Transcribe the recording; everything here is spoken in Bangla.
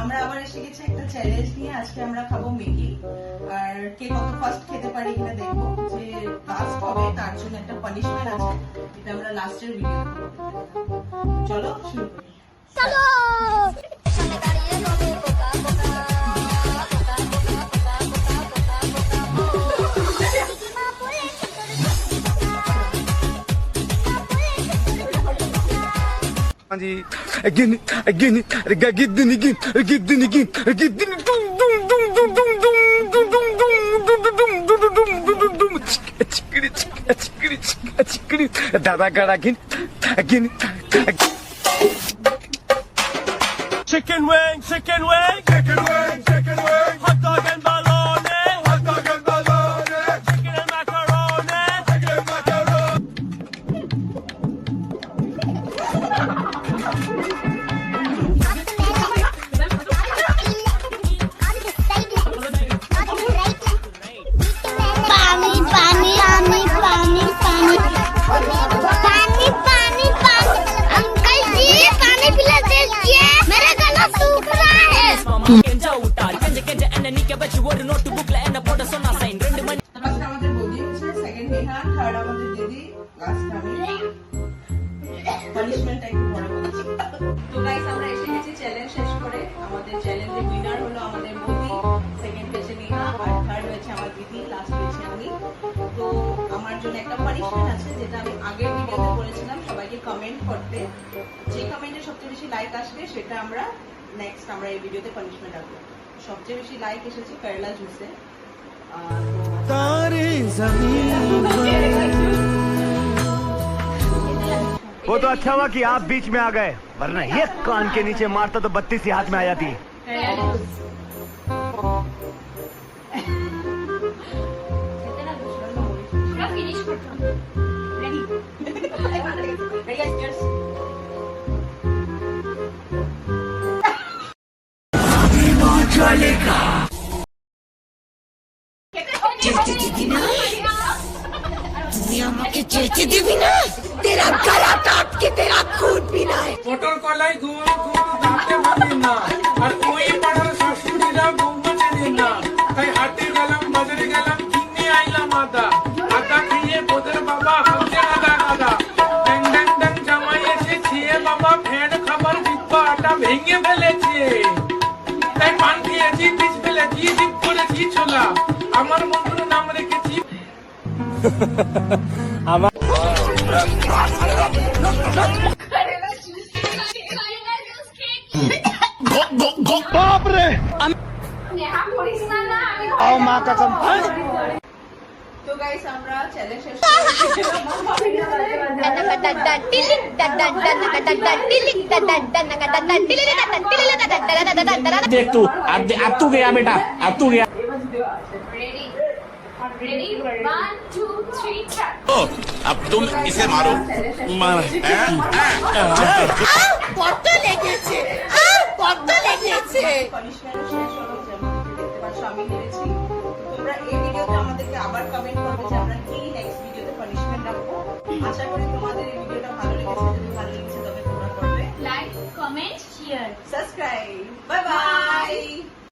আমরা আবার এসে গেছি একটা চ্যালেঞ্জ নিয়ে। আজকে আমরা খাবো ম্যাগি, আর কে কত ফার্স্ট খেতে পারি কিনা দেখবো। যে লাস্ট হবে তার জন্য একটা পানিশমেন্ট আছে, এটা আমরা লাস্টের ভিডিও। চলো শুরু করি। চলো जी again again again again again again again dum dum dum dum dum dum dum dum dum dum dum dum dada gara again chicken wing hot dog and bologna chicken and macaroni punishment একটু বড় করেছি। তো গাইস আমরা এসে গেছি চ্যালেঞ্জ শেষ করে। আমাদের চ্যালেঞ্জের উইনার হলো আমাদের মোদি, সেকেন্ড হয়েছে নেহা, আর থার্ড হয়েছে আমার দিদি, লাস্ট হয়েছে আমি। তো আমার জন্য একটা পানিশমেন্ট আছে, যেটা আমি আগের ভিডিওতে বলেছিলাম সবাইকে কমেন্ট করতে। যে কমেন্টে সবচেয়ে বেশি লাইক আসবে সেটা আমরা নেক্সট আমরা এই ভিডিওতে পানিশমেন্ট রাখবো। সবচেয়ে বেশি লাইক এসেছে কেরালা জুসে। वो तो अच्छा हुआ कि आप बीच में आ गए, वरना ये कान के नीचे मारता तो 32 ही हाथ में आ जाती। চেঁচে দিবি না, তেরা গলা কাট के तेरा खून पीना है। পটল কলাই ঘুম দাঁতে ভাঙি না, আর ওই পাড়ার শাশুড়িরা বৌমানে দিন না। তাই হাটে গেলাম, বাজারে গেলাম, কিনে আইলাম আদা। আদা খেয়ে বোধের বাবা হচ্ছে আদা আদা। ড্যাং ড্যাং ড্যাং জামাই এসে ছিয়ে বাবা ফ্যান খাবার জিব্বা আটা ভেঙে ফেলেছে। তাই পান খেয়েছি, পিস ফেলেছি, জিপ করেছি ছোলা। আমার বন্ধুর নাম রেখেছি बाप रे आओ माँ कसम। তো গাইস আমরা চ্যালেঞ্জ শেষ देख तू अब तू गया बेटा, अब तू गया। Ready? 1, 2, 3, start. अब तुम इसे मारो। কত লেগেছে, কত লেগেছে। পানিশমেন্ট শেষ হলো, যেমন দেখতে পাচ্ছ আমি হেরেছি। তোমরা এই ভিডিওতে আমাদেরকে আবার কমেন্ট করবে যে আমরা কি নেক্সট ভিডিওতে পানিশমেন্ট রাখবো। আশা করি তোমাদের এই ভিডিওটা ভালো লেগেছে। যদি ভালো লেগেছে তবে তোমরা করবে Like, comment, share. Subscribe. Bye bye.